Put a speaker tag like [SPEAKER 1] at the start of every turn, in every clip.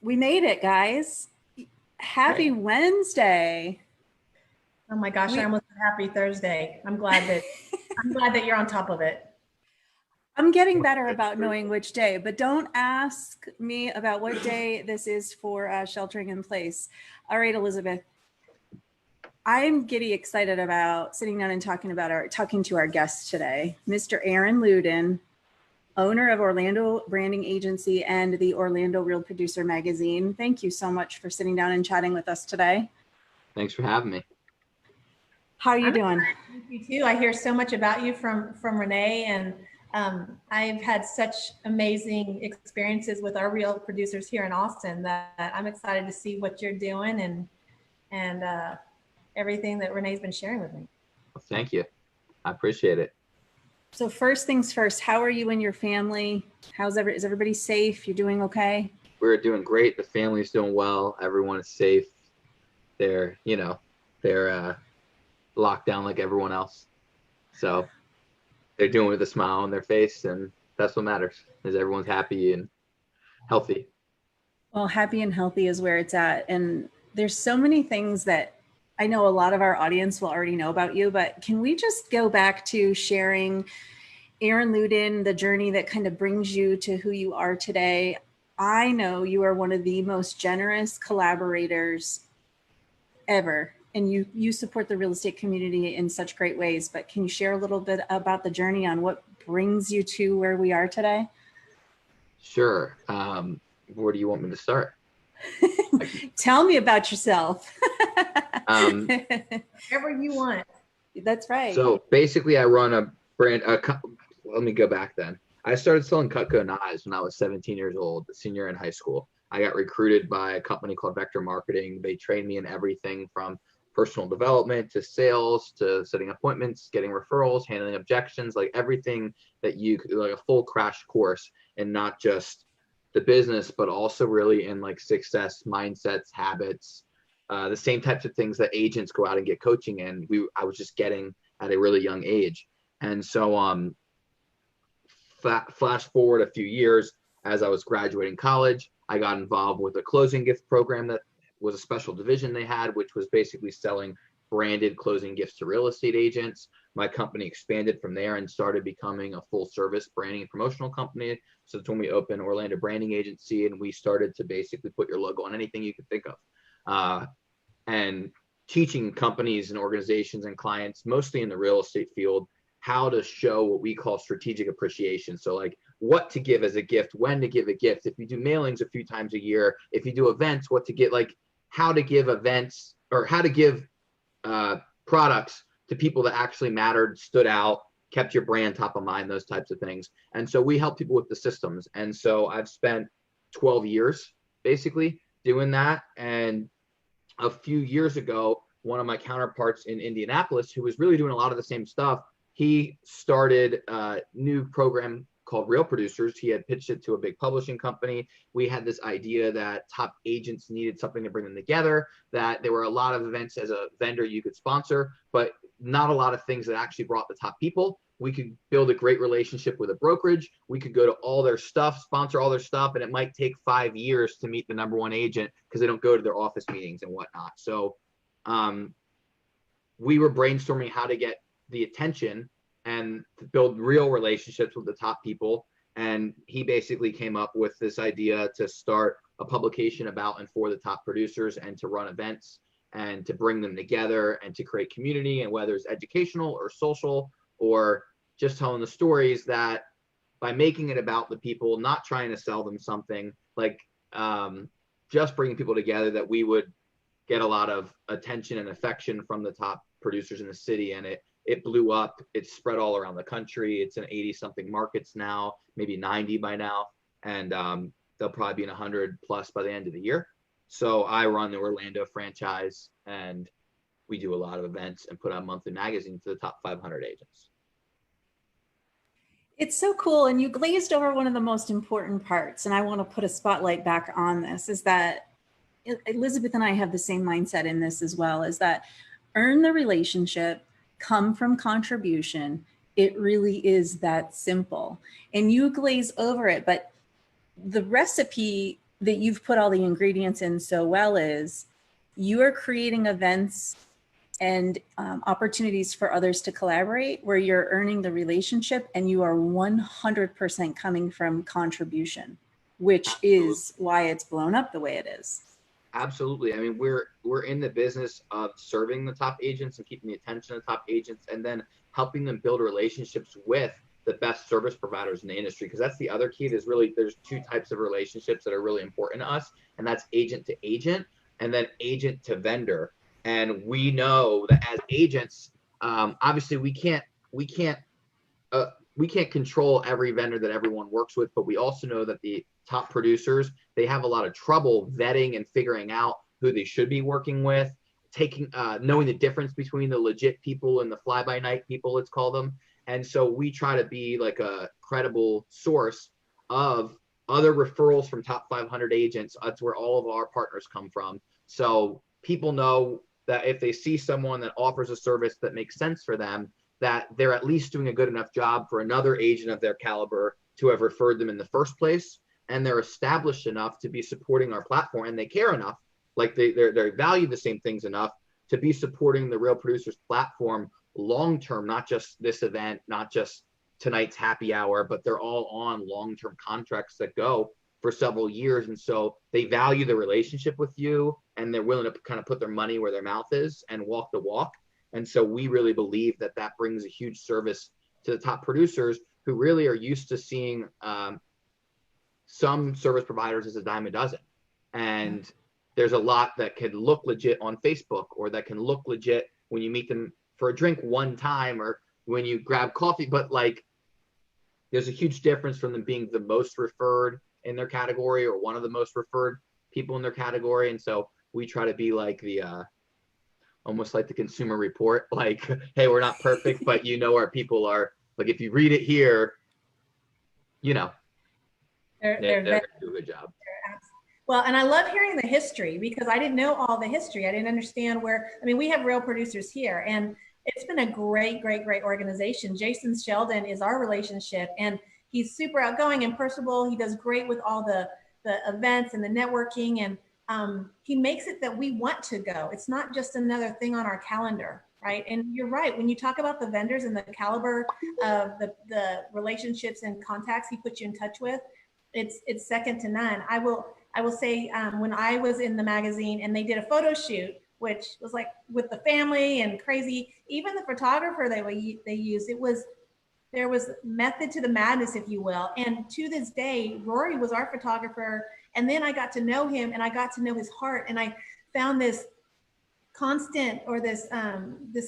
[SPEAKER 1] We made it, guys. Happy
[SPEAKER 2] Right.
[SPEAKER 1] Wednesday.
[SPEAKER 3] Oh my gosh, I
[SPEAKER 1] We,
[SPEAKER 3] almost said happy Thursday. I'm glad that you're on top of it.
[SPEAKER 1] I'm getting better about knowing which day, but don't ask me about what day this is for sheltering in place. All right, Elizabeth. I'm giddy excited about sitting down and talking to our guest today, Mr. Aaron Ludin, owner of Orlando Branding Agency and the Orlando Real Producer Magazine. Thank you so much for sitting down and chatting with us today.
[SPEAKER 2] Thanks for having me.
[SPEAKER 1] How are you
[SPEAKER 3] I'm
[SPEAKER 1] doing?
[SPEAKER 3] excited to meet you too. I hear so much about you from Renee, and I've had such amazing experiences with our real producers here in Austin that I'm excited to see what you're doing and everything that Renee's been sharing with me.
[SPEAKER 2] Well, thank you. I appreciate it.
[SPEAKER 1] So first things first, how are you and your family? Is everybody safe? You're doing okay?
[SPEAKER 2] We're doing great. The family's doing well. Everyone is safe. They're locked down like everyone else. So they're doing it with a smile on their face, and that's what matters, is everyone's happy and healthy.
[SPEAKER 1] Well, happy and healthy is where it's at. And there's so many things that I know a lot of our audience will already know about you, but can we just go back to sharing Aaron Ludin, the journey that kind of brings you to who you are today? I know you are one of the most generous collaborators ever, and you support the real estate community in such great ways, but can you share a little bit about the journey on what brings you to where we are today?
[SPEAKER 2] Sure. Where do you want me to start?
[SPEAKER 1] Tell me about yourself.
[SPEAKER 3] Whatever you want.
[SPEAKER 1] That's right.
[SPEAKER 2] So basically I run a brand, let me go back then. I started selling Cutco knives when I was 17 years old, a senior in high school. I got recruited by a company called Vector Marketing. They trained me in everything from personal development to sales to setting appointments, getting referrals, handling objections, like everything that like a full crash course, and not just the business, but also really in like success mindsets, habits, the same types of things that agents go out and get coaching in. I was just getting at a really young age. And so flash forward a few years, as I was graduating college, I got involved with a closing gift program that was a special division they had, which was basically selling branded closing gifts to real estate agents. My company expanded from there and started becoming a full service branding and promotional company. So that's when we opened Orlando Branding Agency, and we started to basically put your logo on anything you could think of. And teaching companies and organizations and clients, mostly in the real estate field, how to show what we call strategic appreciation. So like what to give as a gift, when to give a gift, if you do mailings a few times a year, if you do events, what to get, like how to give events or how to give products to people that actually mattered, stood out, kept your brand top of mind, those types of things. And so we help people with the systems. And so I've spent 12 years basically doing that. And a few years ago, one of my counterparts in Indianapolis, who was really doing a lot of the same stuff, he started a new program called Real Producers. He had pitched it to a big publishing company. We had this idea that top agents needed something to bring them together, that there were a lot of events as a vendor you could sponsor, but not a lot of things that actually brought the top people. We could build a great relationship with a brokerage. We could go to all their stuff, sponsor all their stuff, and it might take 5 years to meet the number one agent because they don't go to their office meetings and whatnot. So we were brainstorming how to get the attention and to build real relationships with the top people. And he basically came up with this idea to start a publication about and for the top producers, and to run events and to bring them together and to create community, and whether it's educational or social or just telling the stories, that by making it about the people, not trying to sell them something, like just bringing people together, that we would get a lot of attention and affection from the top producers in the city. And it blew up. It's spread all around the country. It's in 80 something markets now, maybe 90 by now. And they'll probably be in 100 plus by the end of the year. So I run the Orlando franchise, and we do a lot of events and put out monthly magazines to the top 500 agents.
[SPEAKER 1] It's so cool. And you glazed over one of the most important parts. And I want to put a spotlight back on this, is that Elizabeth and I have the same mindset in this as well, is that earn the relationship, come from contribution. It really is that simple. And you glaze over it, but the recipe that you've put all the ingredients in so well is you are creating events and opportunities for others to collaborate where you're earning the relationship, and you are 100% coming from contribution, which is why it's blown up the way it is.
[SPEAKER 2] Absolutely. I mean, we're in the business of serving the top agents and keeping the attention of the top agents, and then helping them build relationships with the best service providers in the industry. Because that's the other key. There's 2 types of relationships that are really important to us, and that's agent to agent and then agent to vendor. And we know that as agents, obviously we can't control every vendor that everyone works with, but we also know that the top producers, they have a lot of trouble vetting and figuring out who they should be working with, knowing the difference between the legit people and the fly-by-night people, let's call them. And so we try to be like a credible source of other referrals from top 500 agents. That's where all of our partners come from. So people know that if they see someone that offers a service that makes sense for them, that they're at least doing a good enough job for another agent of their caliber to have referred them in the first place. And they're established enough to be supporting our platform, and they care enough, like they value the same things enough to be supporting the Real Producers platform long-term, not just this event, not just tonight's happy hour, but they're all on long-term contracts that go for several years. And so they value the relationship with you, and they're willing to kind of put their money where their mouth is and walk the walk. And so we really believe that that brings a huge service to the top producers, who really are used to seeing some service providers as a dime a dozen. And there's a lot that could look legit on Facebook, or that can look legit when you meet them for a drink one time, or when you grab coffee. But like, there's a huge difference from them being the most referred in their category, or one of the most referred people in their category. And so we try to be like the almost like the Consumer Report, like, hey, we're not perfect, but our people are, like, if you read it here, they're gonna do a good job.
[SPEAKER 3] Well, and I love hearing the history, because I didn't know all the history. I didn't understand we have Real Producers here, and it's been a great, great, great organization. Jason Sheldon is our relationship, and he's super outgoing and personable. He does great with all the events and the networking, and he makes it that we want to go. It's not just another thing on our calendar, right? And you're right. When you talk about the vendors and the caliber of the relationships and contacts he puts you in touch with, it's second to none. I will say, when I was in the magazine and they did a photo shoot, which was like with the family and crazy, even the photographer they used, there was method to the madness, if you will. And to this day, Rory was our photographer. And then I got to know him, and I got to know his heart. And I found this constant, or this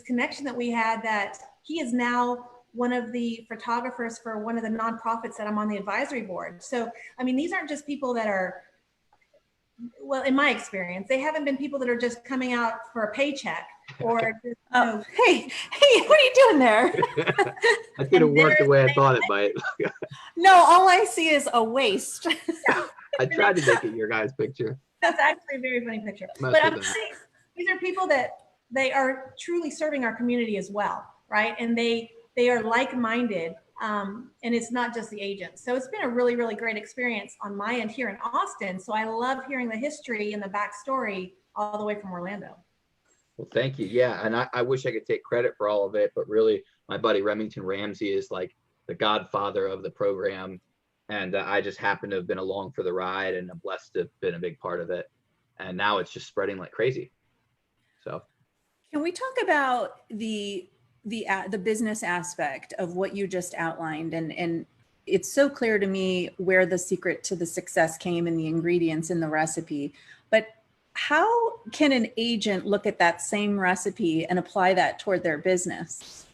[SPEAKER 3] connection that we had, that he is now one of the photographers for one of the nonprofits that I'm on the advisory board. So, I mean, these aren't just people that are, well, in my experience, they haven't been people that are just coming out for a paycheck, or just,
[SPEAKER 1] hey, what are you doing there?
[SPEAKER 2] I didn't work the way I thought it might.
[SPEAKER 1] No, all I see is a waist.
[SPEAKER 3] Yeah.
[SPEAKER 2] I tried to make it your guys' picture.
[SPEAKER 3] That's actually a very funny picture. But I'm saying, these are people that they are truly serving our community as well, right? And they are like-minded, and it's not just the agents. So it's been a really, really great experience on my end here in Austin. So I love hearing the history and the backstory all the way from Orlando.
[SPEAKER 2] Well, thank you. Yeah, and I wish I could take credit for all of it, but really, my buddy Remington Ramsey is like the godfather of the program. And I just happen to have been along for the ride, and I'm blessed to have been a big part of it. And now it's just spreading like crazy. So,
[SPEAKER 1] can we talk about the business aspect of what you just outlined? And it's so clear to me where the secret to the success came, in the ingredients in the recipe. But how can an agent look at that same recipe and apply that toward their business?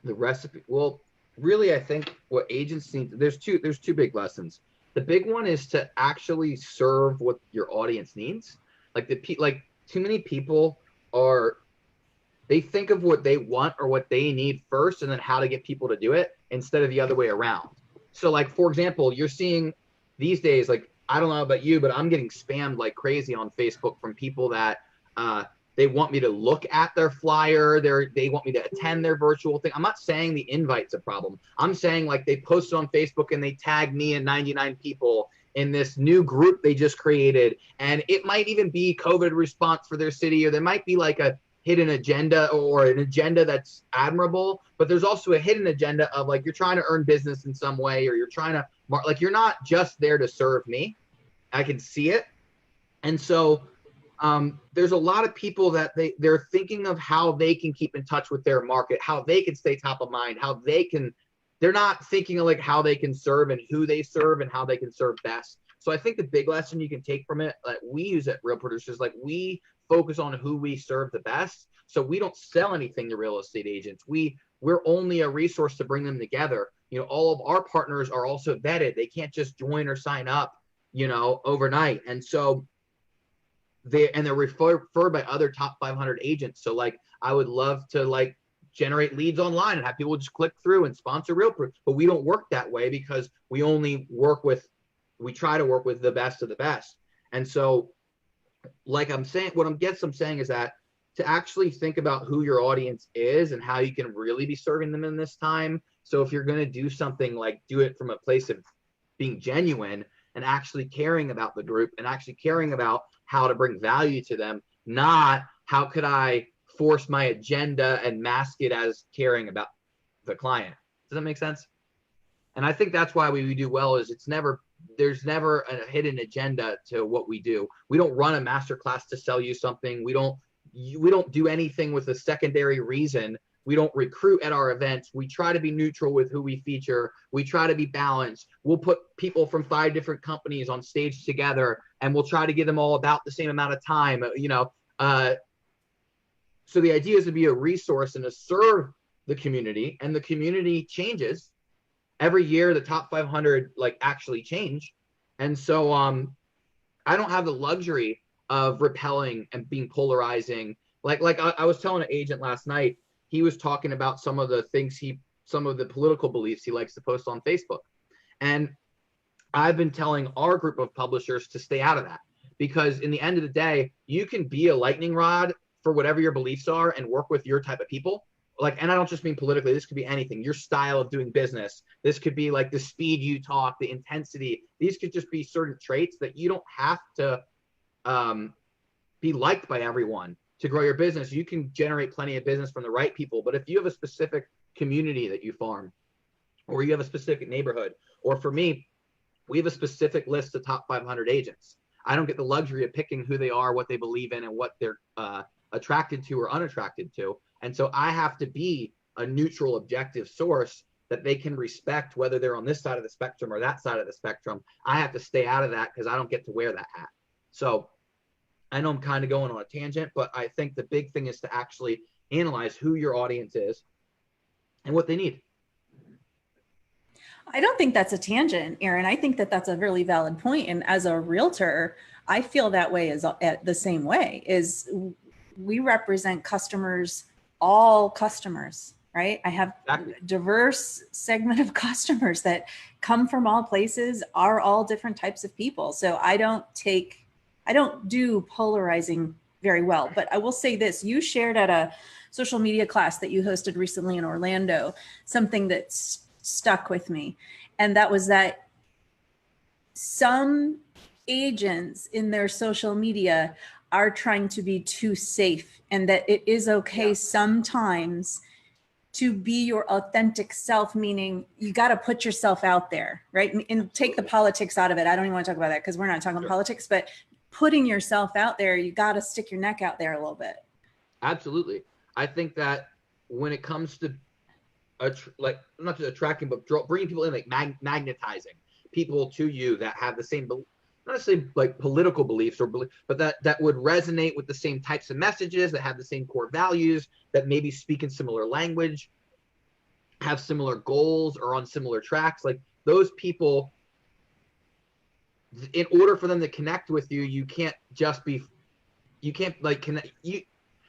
[SPEAKER 2] The recipe, well, really, I think what agents need, there's two big lessons. The big one is to actually serve what your audience needs. Like too many people they think of what they want or what they need first, and then how to get people to do it, instead of the other way around. So, like, for example, you're seeing these days, like, I don't know about you, but I'm getting spammed like crazy on Facebook from people that they want me to look at their flyer. They want me to attend their virtual thing. I'm not saying the invite's a problem. I'm saying, like, they post it on Facebook and they tag me and 99 people, in this new group they just created. And it might even be COVID response for their city, or there might be like a hidden agenda or an agenda that's admirable, but there's also a hidden agenda of like, you're trying to earn business in some way, or you're trying to, like, you're not just there to serve me. I can see it. And so there's a lot of people that they're thinking of how they can keep in touch with their market, how they can stay top of mind, how they can, they're not thinking of like how they can serve and who they serve and how they can serve best. So I think the big lesson you can take from it, like we use at Real Producers, like we focus on who we serve the best. So we don't sell anything to real estate agents. We're only a resource to bring them together. You know, all of our partners are also vetted. They can't just join or sign up, you know, overnight. And so they're referred by other top 500 agents. So like, I would love to like generate leads online and have people just click through and sponsor Real Proof. But we don't work that way because we try to work with the best of the best. And so like I'm saying, what I'm saying is that to actually think about who your audience is and how you can really be serving them in this time. So if you're going to do something, like do it from a place of being genuine and actually caring about the group and actually caring about how to bring value to them, not how could I force my agenda and mask it as caring about the client. Does that make sense? And I think that's why we do well, is there's never a hidden agenda to what we do. We don't run a masterclass to sell you something. We don't do anything with a secondary reason. We don't recruit at our events. We try to be neutral with who we feature. We try to be balanced. We'll put people from 5 different companies on stage together, and we'll try to give them all about the same amount of time, you know. So the idea is to be a resource and to serve the community, and the community changes. Every year, the top 500 like actually change. And so I don't have the luxury of repelling and being polarizing. Like I was telling an agent last night, he was talking about some of the political beliefs he likes to post on Facebook. And I've been telling our group of publishers to stay out of that, because in the end of the day, you can be a lightning rod for whatever your beliefs are and work with your type of people. Like, and I don't just mean politically, this could be anything, your style of doing business. This could be like the speed you talk, the intensity. These could just be certain traits that you don't have to be liked by everyone to grow your business. You can generate plenty of business from the right people. But if you have a specific community that you farm, or you have a specific neighborhood, or for me, we have a specific list of top 500 agents. I don't get the luxury of picking who they are, what they believe in, and what they're attracted to or unattracted to. And so I have to be a neutral, objective source that they can respect, whether they're on this side of the spectrum or that side of the spectrum. I have to stay out of that because I don't get to wear that hat. So I know I'm kind of going on a tangent, but I think the big thing is to actually analyze who your audience is and what they need.
[SPEAKER 1] I don't think that's a tangent, Aaron. I think that that's a really valid point. And as a realtor, I feel that way the same way. Is we represent customers, all customers, right? I have a diverse segment of customers that come from all places, are all different types of people. So I don't do polarizing very well, but I will say this: you shared at a social media class that you hosted recently in Orlando, something that stuck with me. And that was that some agents in their social media are trying to be too safe, and that it is okay sometimes to be your authentic self, meaning you got to put yourself out there, right? And take the politics out of it. I don't even want to talk about that because we're not talking politics, but putting yourself out there, you got to stick your neck out there a little bit.
[SPEAKER 2] Absolutely. I think that when it comes to like not just attracting, but bringing people in, like magnetizing people to you that have the same, not necessarily like political beliefs but that would resonate with the same types of messages, that have the same core values, that maybe speak in similar language, have similar goals, or on similar tracks. Like those people, in order for them to connect with you,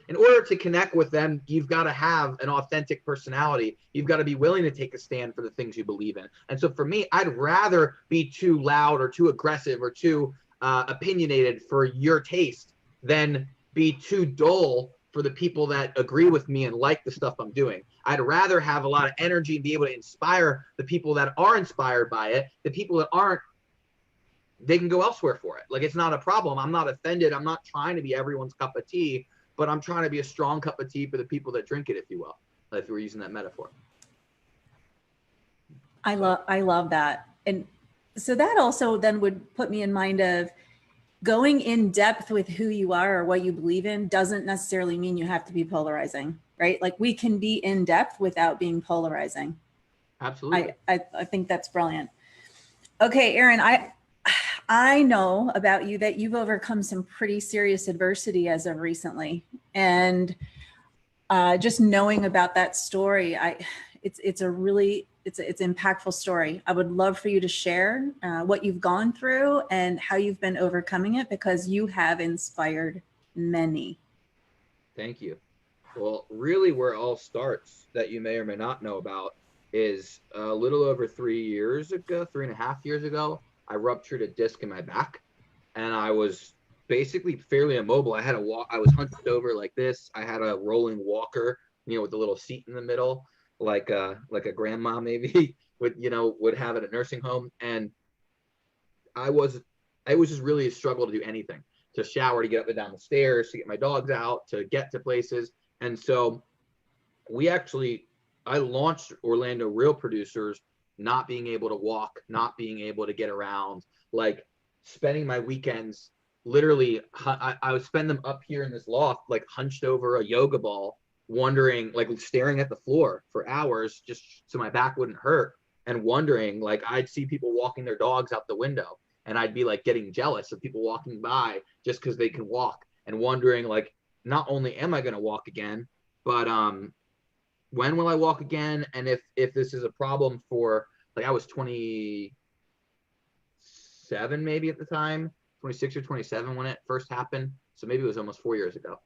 [SPEAKER 2] in order to connect with them, you've got to have an authentic personality. You've got to be willing to take a stand for the things you believe in. And so for me, I'd rather be too loud or too aggressive or too opinionated for your taste than be too dull for the people that agree with me and like the stuff I'm doing. I'd rather have a lot of energy and be able to inspire the people that are inspired by it, the people that aren't they can go elsewhere for it. Like, it's not a problem. I'm not offended. I'm not trying to be everyone's cup of tea, but I'm trying to be a strong cup of tea for the people that drink it, if you will, if we're using that metaphor.
[SPEAKER 1] I love that. And so that also then would put me in mind of going in depth with who you are or what you believe in doesn't necessarily mean you have to be polarizing, right? Like, we can be in depth without being polarizing.
[SPEAKER 2] Absolutely.
[SPEAKER 1] I think that's brilliant. Okay, Aaron, I know about you that you've overcome some pretty serious adversity as of recently. And just knowing about that story, it's an impactful story. I would love for you to share what you've gone through and how you've been overcoming it, because you have inspired many.
[SPEAKER 2] Thank you. Well, really where it all starts, that you may or may not know about, is a little over 3.5 years ago, I ruptured a disc in my back, and I was basically fairly immobile. I had I was hunched over like this. I had a rolling walker, with a little seat in the middle, like a grandma maybe would have at a nursing home. And I was just really a struggle to do anything, to shower, to get up and down the stairs, to get my dogs out, to get to places. And so I launched Orlando Real Producers, not being able to walk, not being able to get around, like spending my weekends literally, I would spend them up here in this loft, like hunched over a yoga ball, wondering, like staring at the floor for hours just so my back wouldn't hurt, and wondering, like, I'd see people walking their dogs out the window, and I'd be like getting jealous of people walking by just because they can walk, and wondering, like, not only am I going to walk again, but when will I walk again? And if this is a problem for, like, I was 27 maybe at the time, 26 or 27 when it first happened. So maybe it was almost 4 years ago.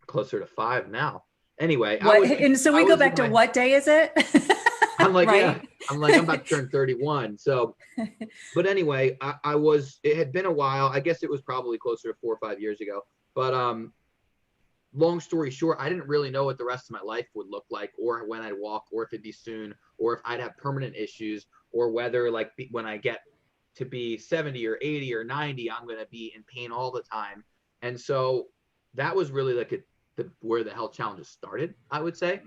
[SPEAKER 2] Closer to 5 now. Anyway.
[SPEAKER 1] And so we go back to what day is it?
[SPEAKER 2] I'm like,
[SPEAKER 1] right?
[SPEAKER 2] yeah, I'm about to turn 31. So, but anyway, it had been a while. I guess it was probably closer to 4 or 5 years ago. But long story short, I didn't really know what the rest of my life would look like, or when I'd walk, or if it'd be soon, or if I'd have permanent issues, or whether, like, when I get to be 70 or 80 or 90, I'm going to be in pain all the time. And so that was really like where the health challenges started, I would say,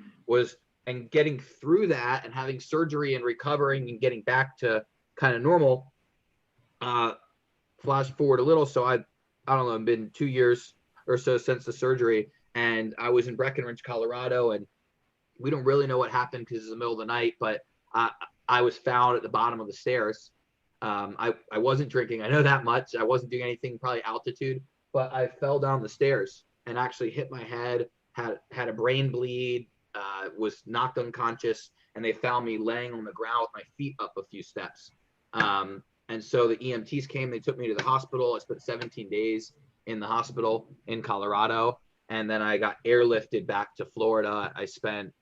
[SPEAKER 2] and getting through that and having surgery and recovering and getting back to kind of normal. Flash forward a little. So I don't know, it's been 2 years or so since the surgery, and I was in Breckenridge, Colorado, and we don't really know what happened because it's the middle of the night, but I was found at the bottom of the stairs. I wasn't drinking, I know that much. I wasn't doing anything, probably altitude, but I fell down the stairs and actually hit my head, had a brain bleed, was knocked unconscious, and they found me laying on the ground with my feet up a few steps. And so the EMTs came, they took me to the hospital. I spent 17 days in the hospital in Colorado, and then I got airlifted back to Florida. I spent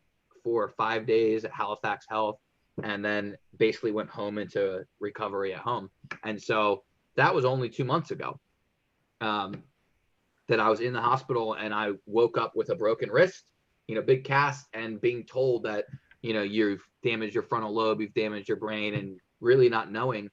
[SPEAKER 2] 4 or 5 days at Halifax Health, and then basically went home into recovery at home. And so that was only 2 months ago that I was in the hospital, and I woke up with a broken wrist, big cast, and being told that, you've damaged your frontal lobe, you've damaged your brain, and really not knowing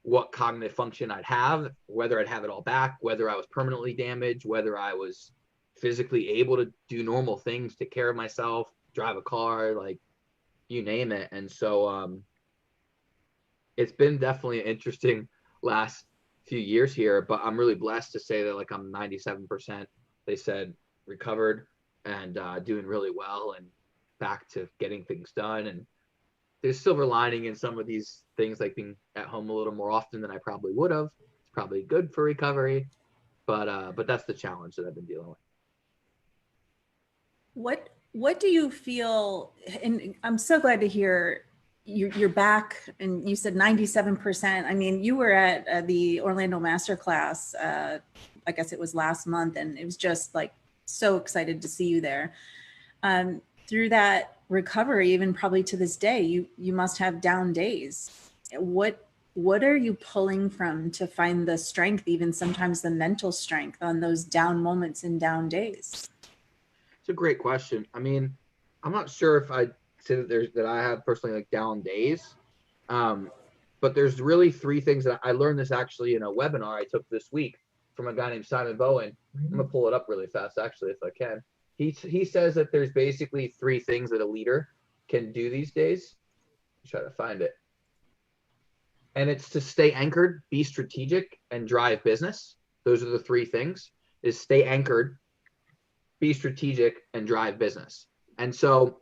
[SPEAKER 2] what cognitive function I'd have, whether I'd have it all back, whether I was permanently damaged, whether I was physically able to do normal things, take care of myself, drive a car, like, you name it. And so it's been definitely an interesting last few years here, but I'm really blessed to say that, like, I'm 97%, they said, recovered and doing really well and back to getting things done. And there's silver lining in some of these things, like being at home a little more often than I probably would have. It's probably good for recovery, but that's the challenge that I've been dealing with.
[SPEAKER 1] What do you feel? And I'm so glad to hear you're back, and you said 97%. I mean, you were at the Orlando Masterclass, I guess it was last month, and it was just like so excited to see you there. Through that recovery, even probably to this day, you must have down days. What are you pulling from to find the strength, even sometimes the mental strength, on those down moments and down days?
[SPEAKER 2] It's a great question. I mean, I'm not sure if I'd say that I have personally, like, down days. But there's really three things that I learned this actually in a webinar I took this week from a guy named Simon Bowen. I'm gonna pull it up really fast, actually, if I can. He says that there's basically three things that a leader can do these days. Try to find it. And it's to stay anchored, be strategic, and drive business. Those are the three things: is stay anchored, be strategic, and drive business. And so,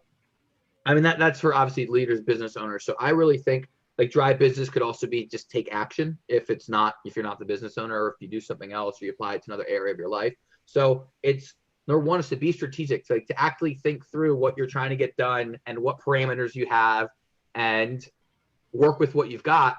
[SPEAKER 2] I mean, that's for obviously leaders, business owners. So I really think like drive business could also be just take action if you're not the business owner, or if you do something else or you apply it to another area of your life. So it's number one is to be strategic, to actually think through what you're trying to get done and what parameters you have and work with what you've got.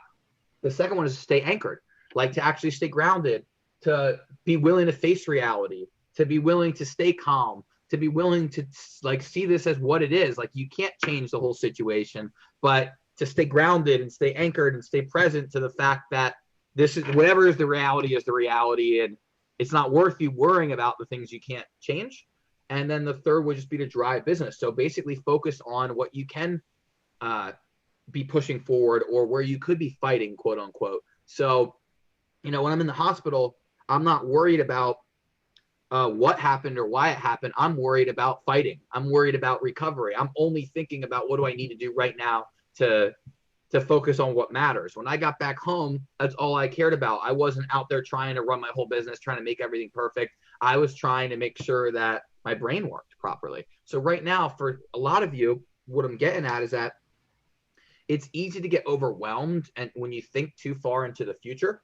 [SPEAKER 2] The second one is to stay anchored, like to actually stay grounded, to be willing to face reality, to be willing to stay calm, to be willing to like see this as what it is. Like you can't change the whole situation, but to stay grounded and stay anchored and stay present to the fact that this is whatever is the reality, and it's not worth you worrying about the things you can't change. And then the third would just be to drive business. So basically focus on what you can be pushing forward or where you could be fighting, quote unquote. So, when I'm in the hospital, I'm not worried about what happened or why it happened. I'm worried about fighting. I'm worried about recovery. I'm only thinking about what do I need to do right now to focus on what matters. When I got back home, that's all I cared about. I wasn't out there trying to run my whole business, trying to make everything perfect. I was trying to make sure that my brain worked properly. So right now, for a lot of you, what I'm getting at is that it's easy to get overwhelmed and when you think too far into the future,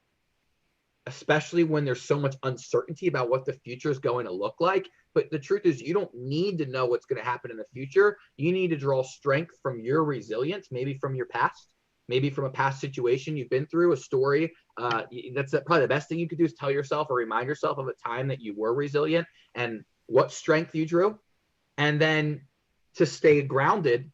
[SPEAKER 2] especially when there's so much uncertainty about what the future is going to look like. But the truth is, you don't need to know what's going to happen in the future. You need to draw strength from your resilience, maybe from your past, maybe from a past situation you've been through, a story. That's probably the best thing you could do is tell yourself or remind yourself of a time that you were resilient and what strength you drew. And then to stay grounded,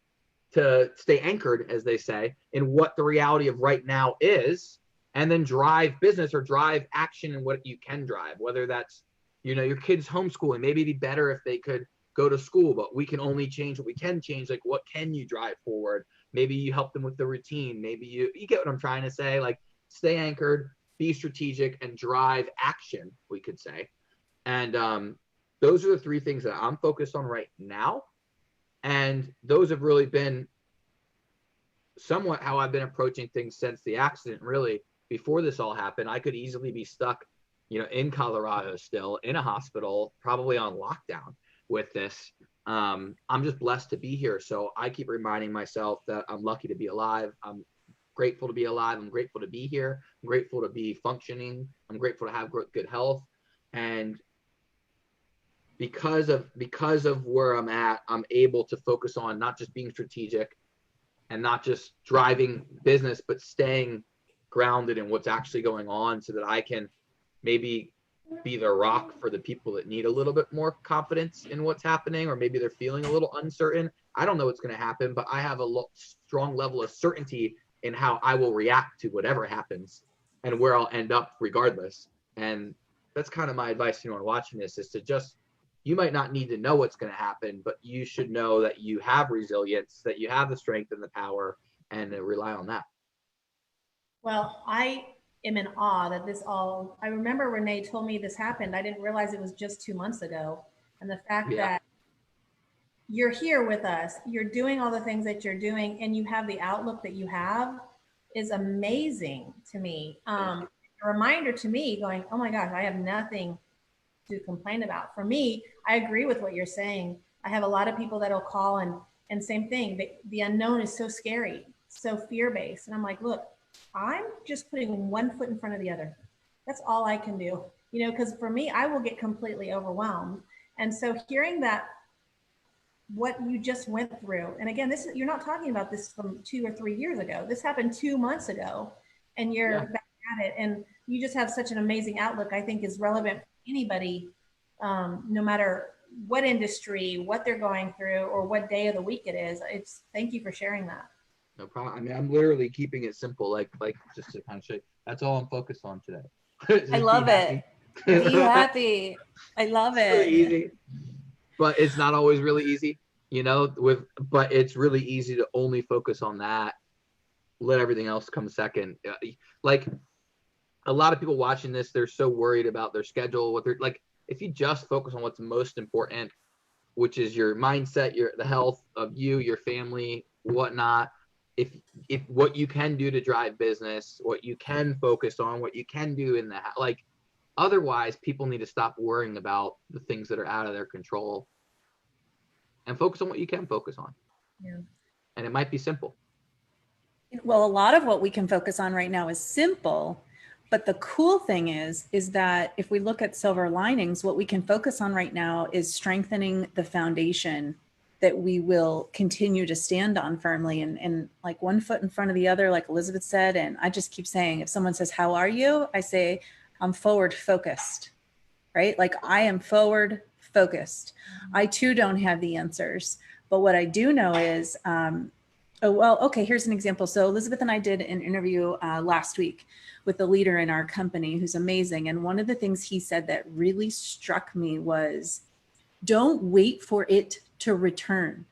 [SPEAKER 2] to stay anchored, as they say, in what the reality of right now is, and then drive business or drive action in what you can drive, whether that's, your kids homeschooling. Maybe it'd be better if they could go to school, but we can only change what we can change. Like, what can you drive forward? Maybe you help them with the routine. Maybe you get what I'm trying to say, like stay anchored, be strategic, and drive action, we could say. And those are the three things that I'm focused on right now. And those have really been somewhat how I've been approaching things since the accident. Really, before this all happened, I could easily be stuck, in Colorado still, in a hospital, probably on lockdown with this. I'm just blessed to be here. So I keep reminding myself that I'm lucky to be alive. I'm grateful to be alive. I'm grateful to be here. I'm grateful to be functioning. I'm grateful to have good health. And because of where I'm at, I'm able to focus on not just being strategic and not just driving business, but staying grounded in what's actually going on so that I can maybe be the rock for the people that need a little bit more confidence in what's happening, or maybe they're feeling a little uncertain. I don't know what's going to happen, but I have a strong level of certainty in how I will react to whatever happens and where I'll end up regardless. And that's kind of my advice, on watching this, is to just, you might not need to know what's going to happen, but you should know that you have resilience, that you have the strength and the power, and rely on that.
[SPEAKER 3] Well, I am in awe that I remember Renee told me this happened. I didn't realize it was just 2 months ago. And the fact that you're here with us, you're doing all the things that you're doing, and you have the outlook that you have is amazing to me. A reminder to me going, oh my gosh, I have nothing to complain about. For me, I agree with what you're saying. I have a lot of people that'll call and same thing. The unknown is so scary, so fear-based. And I'm like, look, I'm just putting one foot in front of the other. That's all I can do, because for me, I will get completely overwhelmed. And so hearing that, what you just went through, and again, you're not talking about this from 2 or 3 years ago. This happened 2 months ago, and you're back at it. And you just have such an amazing outlook, I think is relevant for anybody, no matter what industry, what they're going through, or what day of the week it is. Thank you for sharing that.
[SPEAKER 2] No problem. I mean, I'm literally keeping it simple, like just to kind of show you. That's all I'm focused on today.
[SPEAKER 1] I love it. Be happy. I love it.
[SPEAKER 2] Really easy, but it's not always really easy, but it's really easy to only focus on that let everything else come second. Like a lot of people watching this, they're so worried about their schedule, what they're like. If you just focus on what's most important, which is your mindset, the health of you, your family, whatnot. If what you can do to drive business, what you can focus on, what you can do in the like, otherwise people need to stop worrying about the things that are out of their control and focus on what you can focus on.
[SPEAKER 3] Yeah.
[SPEAKER 2] And it might be simple.
[SPEAKER 1] Well, a lot of what we can focus on right now is simple, but the cool thing is that if we look at silver linings, what we can focus on right now is strengthening the foundation that we will continue to stand on firmly, and like one foot in front of the other, like Elizabeth said. And I just keep saying, if someone says, how are you? I say, I'm forward focused, right? Like I am forward focused. I too don't have the answers, but what I do know is, oh, well, okay, here's an example. So Elizabeth and I did an interview last week with a leader in our company who's amazing. And one of the things he said that really struck me was, don't wait for it to return.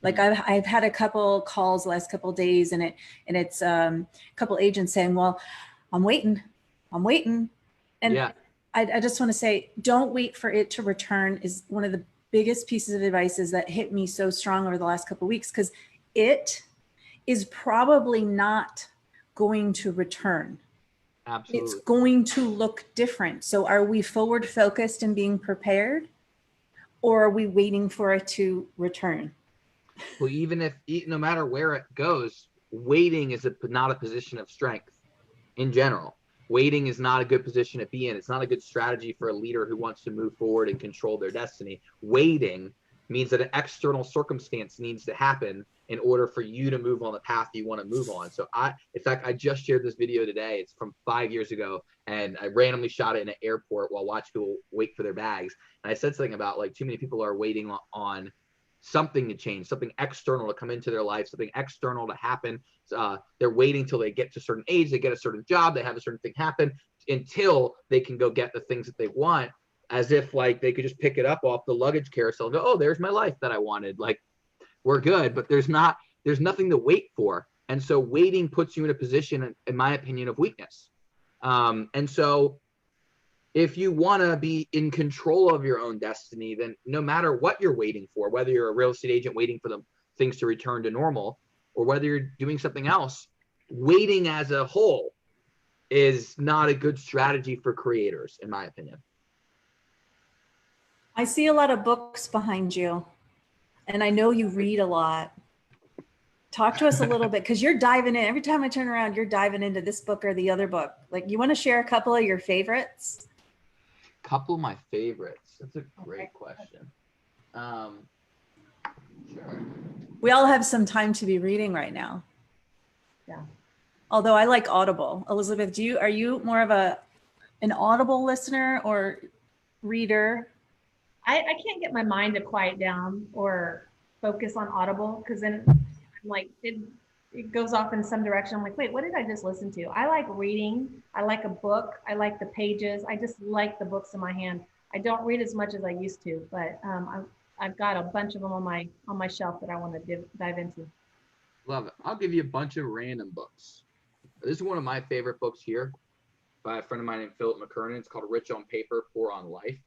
[SPEAKER 1] Like I've had a couple calls the last couple of days, and it's a couple agents saying, well, I'm waiting. And yeah. I just want to say, don't wait for it to return is one of the biggest pieces of advice that hit me so strong over the last couple of weeks, because it is probably not going to return.
[SPEAKER 2] Absolutely.
[SPEAKER 1] It's going to look different. So are we forward focused and being prepared, or are we waiting for it to return?
[SPEAKER 2] Well, no matter where it goes, waiting is not a position of strength in general. Waiting is not a good position to be in. It's not a good strategy for a leader who wants to move forward and control their destiny. Waiting means that an external circumstance needs to happen in order for you to move on the path you want to move on. So in fact, I just shared this video today. It's from 5 years ago, and I randomly shot it in an airport while watching people wait for their bags. And I said something about like too many people are waiting on something to change, something external to come into their life, something external to happen. They're waiting till they get to a certain age, they get a certain job, they have a certain thing happen until they can go get the things that they want, as if like they could just pick it up off the luggage carousel and go, oh, there's my life that I wanted. Like, we're good, but there's nothing to wait for. And so waiting puts you in a position, in my opinion, of weakness. And so if you want to be in control of your own destiny, then no matter what you're waiting for, whether you're a real estate agent waiting for the things to return to normal, or whether you're doing something else, waiting as a whole is not a good strategy for creators, in my opinion.
[SPEAKER 1] I see a lot of books behind you, and I know you read a lot. Talk to us a little bit, because you're diving in. Every time I turn around, you're diving into this book or the other book. Like, you want to share a couple of your favorites?
[SPEAKER 2] Couple of my favorites. That's a great question. Sure.
[SPEAKER 1] We all have some time to be reading right now.
[SPEAKER 3] Yeah.
[SPEAKER 1] Although I like Audible. Elizabeth, are you more of an Audible listener or reader?
[SPEAKER 3] I can't get my mind to quiet down or focus on Audible, because then I'm like, it goes off in some direction. I'm like, wait, what did I just listen to? I like reading. I like a book. I like the pages. I just like the books in my hand. I don't read as much as I used to, but I've got a bunch of them on my shelf that I want to dive into.
[SPEAKER 2] Love it. I'll give you a bunch of random books. This is one of my favorite books here by a friend of mine named Philip McKernan. It's called Rich on Paper, Poor on Life.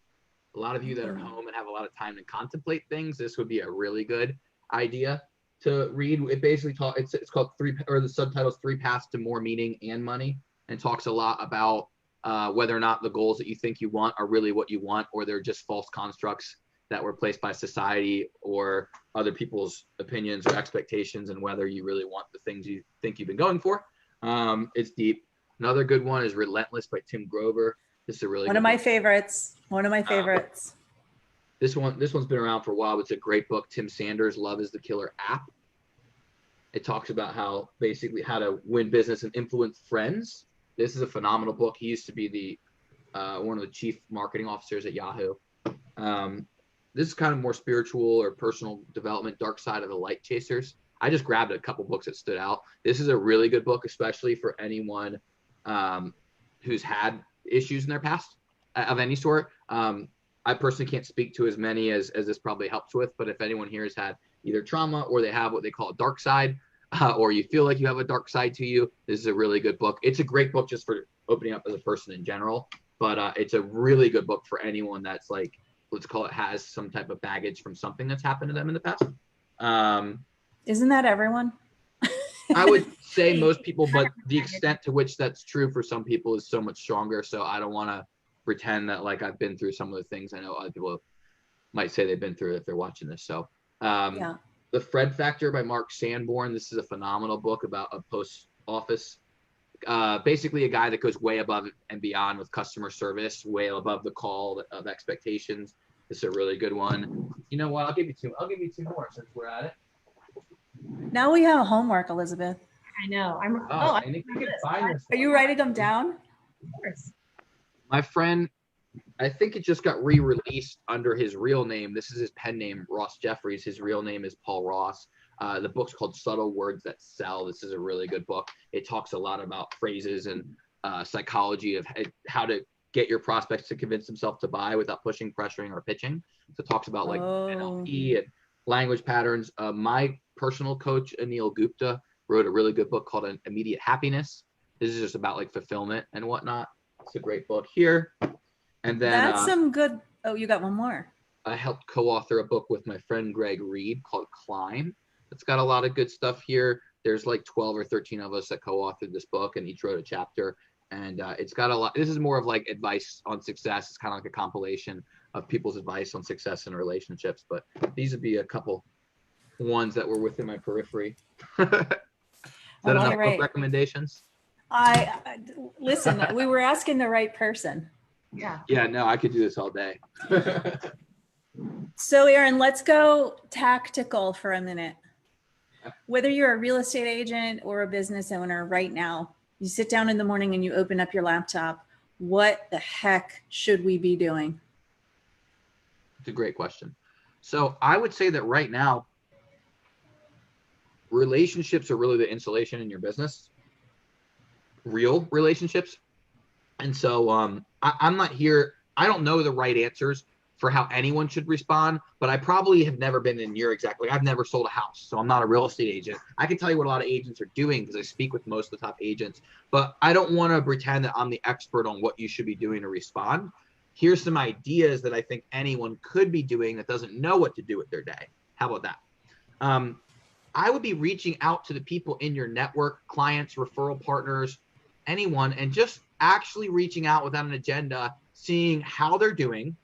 [SPEAKER 2] A lot of you that are home and have a lot of time to contemplate things, this would be a really good idea to read. It basically it's called the subtitle's 3 Paths to More Meaning and Money, and talks a lot about whether or not the goals that you think you want are really what you want, or they're just false constructs that were placed by society or other people's opinions or expectations, and whether you really want the things you think you've been going for. It's deep. Another good one is Relentless by Tim Grover. This is a really
[SPEAKER 1] one of my favorites.
[SPEAKER 2] This one's been around for a while, but it's a great book. Tim Sanders' Love is the Killer app. It talks about how to win business and influence friends. This is a phenomenal book. He used to be one of the chief marketing officers at Yahoo. This is kind of more spiritual or personal development, Dark Side of the Light Chasers. I just grabbed a couple books that stood out. This is a really good book, especially for anyone who's had issues in their past of any sort. I personally can't speak to as many as this probably helps with, but if anyone here has had either trauma or they have what they call a dark side, or you feel like you have a dark side to you, this is a really good book. It's a great book just for opening up as a person in general, but it's a really good book for anyone that's like, let's call it, has some type of baggage from something that's happened to them in the past.
[SPEAKER 1] Isn't that everyone?
[SPEAKER 2] I would say most people, but the extent to which that's true for some people is so much stronger. So I don't want to pretend that like I've been through some of the things I know other people might say they've been through if they're watching this. So
[SPEAKER 1] Yeah.
[SPEAKER 2] The Fred Factor by Mark Sanborn. This is a phenomenal book about a post office, basically a guy that goes way above and beyond with customer service, way above the call of expectations. This is a really good one. You know what? I'll give you two more since we're at it.
[SPEAKER 1] Now we have homework, Elizabeth.
[SPEAKER 3] I know.
[SPEAKER 2] And if you can find this.
[SPEAKER 1] Are you writing them down?
[SPEAKER 3] Of course.
[SPEAKER 2] My friend, I think it just got re-released under his real name. This is his pen name, Ross Jeffries. His real name is Paul Ross. The book's called Subtle Words That Sell. This is a really good book. It talks a lot about phrases and psychology of how to get your prospects to convince themselves to buy without pushing, pressuring, or pitching. So it talks about like NLP and language patterns. My personal coach, Anil Gupta, wrote a really good book called Immediate Happiness. This is just about like fulfillment and whatnot. It's a great book here. And then
[SPEAKER 1] that's some good. Oh, you got one more.
[SPEAKER 2] I helped co-author a book with my friend Greg Reed called Climb. It's got a lot of good stuff here. There's like 12 or 13 of us that co-authored this book, and each wrote a chapter. And it's got a lot. This is more of like advice on success. It's kind of like a compilation of people's advice on success in relationships. But these would be a couple ones that were within my periphery. Is that enough book recommendations?
[SPEAKER 1] Listen, we were asking the right person.
[SPEAKER 2] Yeah, no, I could do this all day.
[SPEAKER 1] So Aaron, let's go tactical for a minute. Whether you're a real estate agent or a business owner right now, you sit down in the morning and you open up your laptop, what the heck should we be doing?
[SPEAKER 2] It's a great question. So I would say that right now, relationships are really the insulation in your business, real relationships. And so I'm not here. I don't know the right answers for how anyone should respond, but I probably have never been in your exact, like I've never sold a house, so I'm not a real estate agent. I can tell you what a lot of agents are doing because I speak with most of the top agents, but I don't want to pretend that I'm the expert on what you should be doing to respond. Here's some ideas that I think anyone could be doing that doesn't know what to do with their day. How about that? I would be reaching out to the people in your network, clients, referral partners, anyone, and just actually reaching out without an agenda, seeing how they're doing,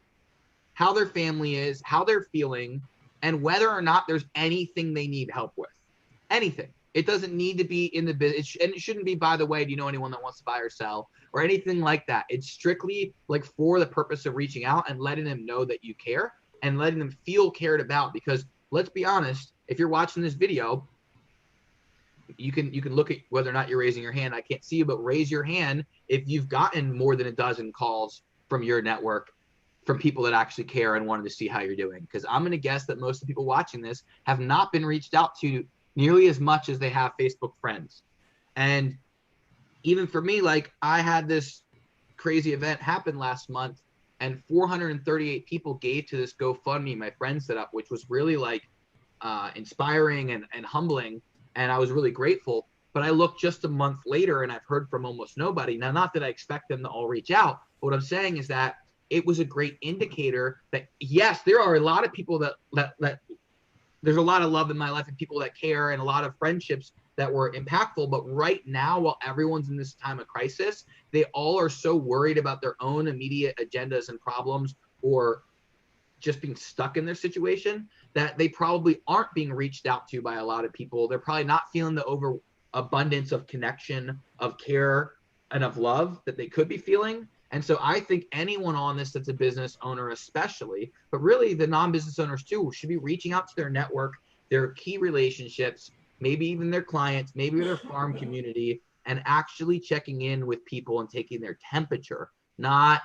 [SPEAKER 2] how their family is, how they're feeling, and whether or not there's anything they need help with. Anything. It doesn't need to be in the business, and it shouldn't be, by the way, do you know anyone that wants to buy or sell or anything like that? It's strictly like for the purpose of reaching out and letting them know that you care and letting them feel cared about. Because let's be honest, if you're watching this video, you can look at whether or not you're raising your hand. I can't see you, but raise your hand if you've gotten more than a dozen calls from your network from people that actually care and wanted to see how you're doing. Because I'm going to guess that most of the people watching this have not been reached out to nearly as much as they have Facebook friends. And even for me, like I had this crazy event happen last month and 438 people gave to this GoFundMe my friend set up, which was really like inspiring and humbling. And I was really grateful. But I looked just a month later and I've heard from almost nobody. Now, not that I expect them to all reach out. But what I'm saying is that it was a great indicator that, yes, there are a lot of people that there's a lot of love in my life and people that care and a lot of friendships that were impactful. But right now, while everyone's in this time of crisis, they all are so worried about their own immediate agendas and problems or just being stuck in their situation that they probably aren't being reached out to by a lot of people. They're probably not feeling the overabundance of connection, of care, and of love that they could be feeling. And so I think anyone on this that's a business owner especially, but really the non-business owners too, should be reaching out to their network, their key relationships, maybe even their clients, maybe their farm community, and actually checking in with people and taking their temperature, not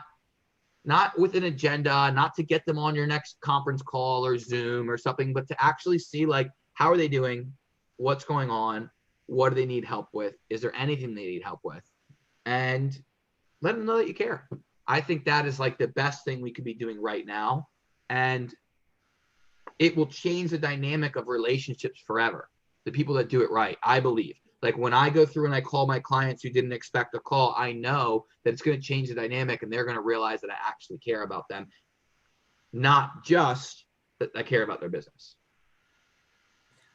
[SPEAKER 2] with an agenda, not to get them on your next conference call or Zoom or something, but to actually see like, how are they doing? What's going on? What do they need help with? Is there anything they need help with? And let them know that you care. I think that is like the best thing we could be doing right now. And it will change the dynamic of relationships forever. the people that do it right, I believe. Like when I go through and I call my clients who didn't expect a call, I know that it's going to change the dynamic and they're going to realize that I actually care about them, not just that I care about their business.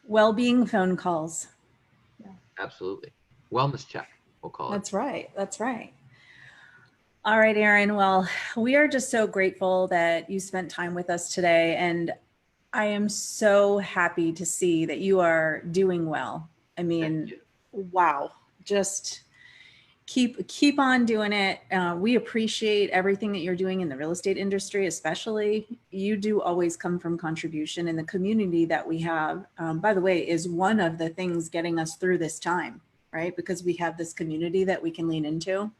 [SPEAKER 1] Well-being phone calls.
[SPEAKER 3] Yeah.
[SPEAKER 2] Absolutely. Wellness check, we'll call it.
[SPEAKER 1] That's right. That's right. All right, Aaron. Well, we are just so grateful that you spent time with us today. And I am so happy to see that you are doing well. I mean, wow, just keep on doing it. We appreciate everything that you're doing in the real estate industry, especially. You do always come from contribution, and the community that we have, by the way, is one of the things getting us through this time, right? Because we have this community that we can lean into.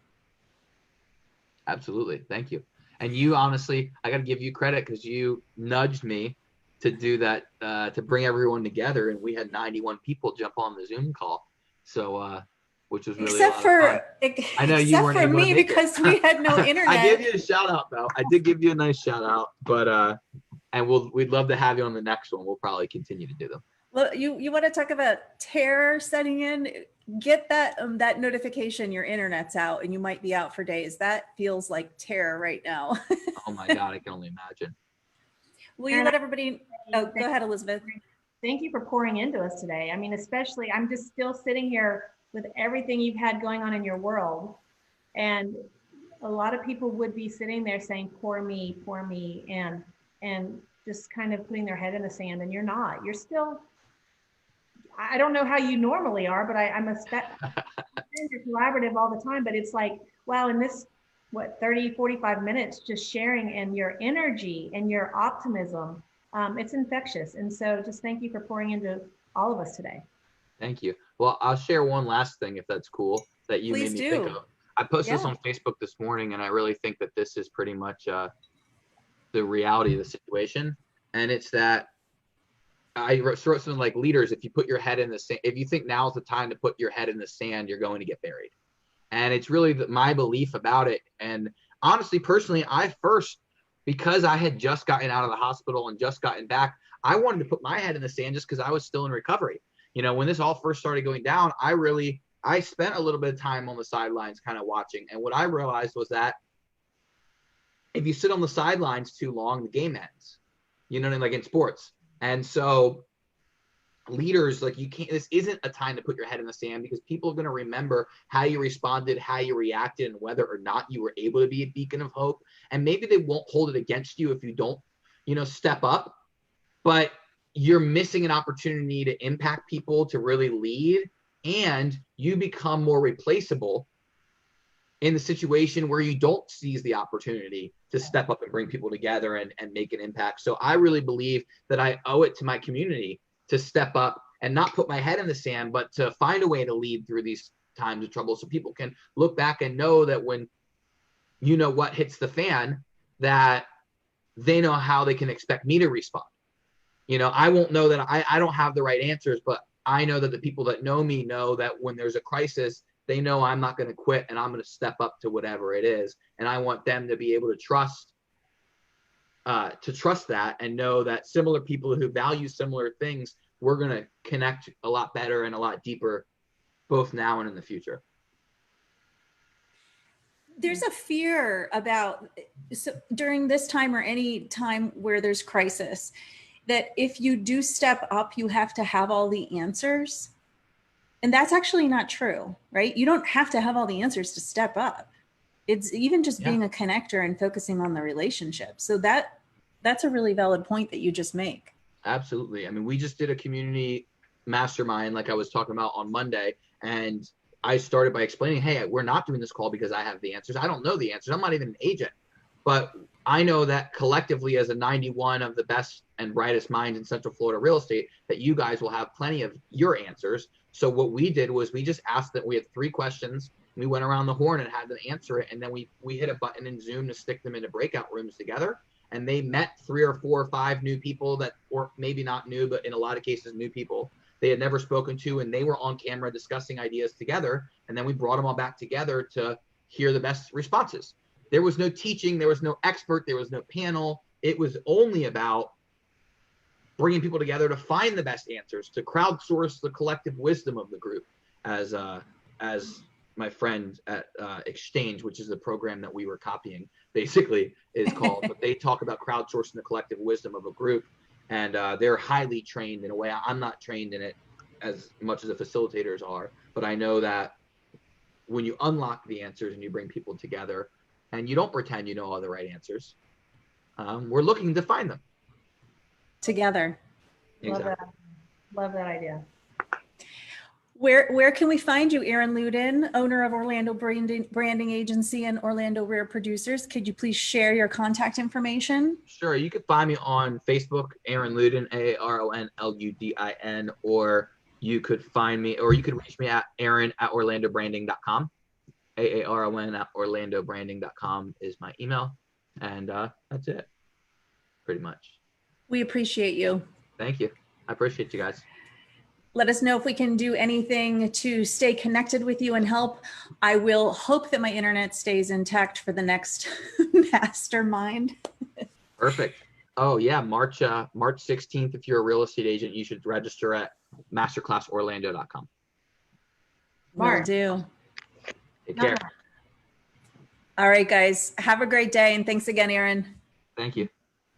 [SPEAKER 2] Absolutely. Thank you. And you, honestly, I got to give you credit because you nudged me to do that, to bring everyone together. And we had 91 people jump on the Zoom call. So, which was really
[SPEAKER 1] except for
[SPEAKER 2] I know you weren't
[SPEAKER 1] for
[SPEAKER 2] able
[SPEAKER 1] me
[SPEAKER 2] to make
[SPEAKER 1] because
[SPEAKER 2] it.
[SPEAKER 1] we had no internet.
[SPEAKER 2] I gave you a shout out though. I did give you a nice shout out, but and we'd love to have you on the next one. We'll probably continue to do them.
[SPEAKER 1] Well, you want to talk about terror setting in? Get that that notification your internet's out and you might be out for days. That feels like terror right now.
[SPEAKER 2] Oh my God, I can only imagine.
[SPEAKER 1] Will you let everybody? Oh, go ahead, Elizabeth.
[SPEAKER 3] Thank you for pouring into us today. I mean, especially, I'm just still sitting here with everything you've had going on in your world. And a lot of people would be sitting there saying, poor me, and just kind of putting their head in the sand. And you're not. You're still, I don't know how you normally are, but I'm you're collaborative all the time. But it's like, wow, in this, 30, 45 minutes, just sharing, and your energy and your optimism, it's infectious. And so just thank you for pouring into all of us today.
[SPEAKER 2] Thank you. Well, I'll share one last thing, if that's cool, that you
[SPEAKER 1] Please
[SPEAKER 2] made me
[SPEAKER 1] do.
[SPEAKER 2] think of. I posted this on Facebook this morning, and I really think that this is pretty much the reality of the situation. And it's that I wrote something like, leaders, if you put your head in the sand, if you think now's the time to put your head in the sand, you're going to get buried. And it's really my belief about it. And honestly, personally, because I had just gotten out of the hospital and just gotten back, I wanted to put my head in the sand just because I was still in recovery. You know, when this all first started going down, I spent a little bit of time on the sidelines kind of watching. And what I realized was that if you sit on the sidelines too long, the game ends, you know what I mean? Like in sports. And so leaders, like, this isn't a time to put your head in the sand, because people are going to remember how you responded, how you reacted, and whether or not you were able to be a beacon of hope. And maybe they won't hold it against you if you don't, step up, but you're missing an opportunity to impact people, to really lead, and you become more replaceable in the situation where you don't seize the opportunity to step up and bring people together and make an impact. So I really believe that I owe it to my community to step up and not put my head in the sand, but to find a way to lead through these times of trouble, so people can look back and know that when what hits the fan, that they know how they can expect me to respond. I won't know that I don't have the right answers, but I know that the people that know me know that when there's a crisis, they know I'm not going to quit and I'm going to step up to whatever it is. And I want them to be able to trust that, and know that similar people who value similar things, we're going to connect a lot better and a lot deeper, both now and in the future.
[SPEAKER 1] There's a fear about, during this time or any time where there's crisis, that if you do step up, you have to have all the answers. And that's actually not true, right? You don't have to have all the answers to step up. It's even just being a connector and focusing on the relationship. So that's a really valid point that you just make. Absolutely.
[SPEAKER 2] I mean, we just did a community mastermind, like I was talking about on Monday, and I started by explaining, hey, we're not doing this call because I have the answers. I don't know the answers. I'm not even an agent, but I know that collectively, as a 91 of the best and brightest minds in Central Florida real estate, that you guys will have plenty of your answers. So what we did was we just asked that we had 3 questions. We went around the horn and had them answer it. And then we hit a button in Zoom to stick them into breakout rooms together. And they met 3 or 4 or 5 new people that, or maybe not new, but in a lot of cases, new people they had never spoken to. And they were on camera discussing ideas together. And then we brought them all back together to hear the best responses. There was no teaching. There was no expert. There was no panel. It was only about bringing people together to find the best answers, to crowdsource the collective wisdom of the group, as my friend at Exchange, which is the program that we were copying, basically is called. But they talk about crowdsourcing the collective wisdom of a group, and they're highly trained in a way. I'm not trained in it as much as the facilitators are, but I know that when you unlock the answers and you bring people together, and you don't pretend you know all the right answers, we're looking to find them
[SPEAKER 1] together.
[SPEAKER 2] Exactly.
[SPEAKER 3] Love that idea.
[SPEAKER 1] Where can we find you, Aaron Ludin, owner of Orlando Branding Agency and Orlando Rare Producers? Could you please share your contact information?
[SPEAKER 2] Sure. You can find me on Facebook, Aaron Ludin, AARONLUDIN, or you could find me, or you could reach me at aaron@orlandobranding.com. AARON@orlandobranding.com is my email. And that's it, pretty much.
[SPEAKER 1] We appreciate you.
[SPEAKER 2] Thank you. I appreciate you guys.
[SPEAKER 1] Let us know if we can do anything to stay connected with you and help. I will hope that my internet stays intact for the next mastermind.
[SPEAKER 2] Perfect. Oh yeah, March 16th. If you're a real estate agent, you should register at masterclassorlando.com.
[SPEAKER 1] Will do.
[SPEAKER 2] Take care.
[SPEAKER 1] All right, guys. Have a great day. And thanks again, Aaron.
[SPEAKER 2] Thank you.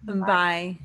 [SPEAKER 1] Bye.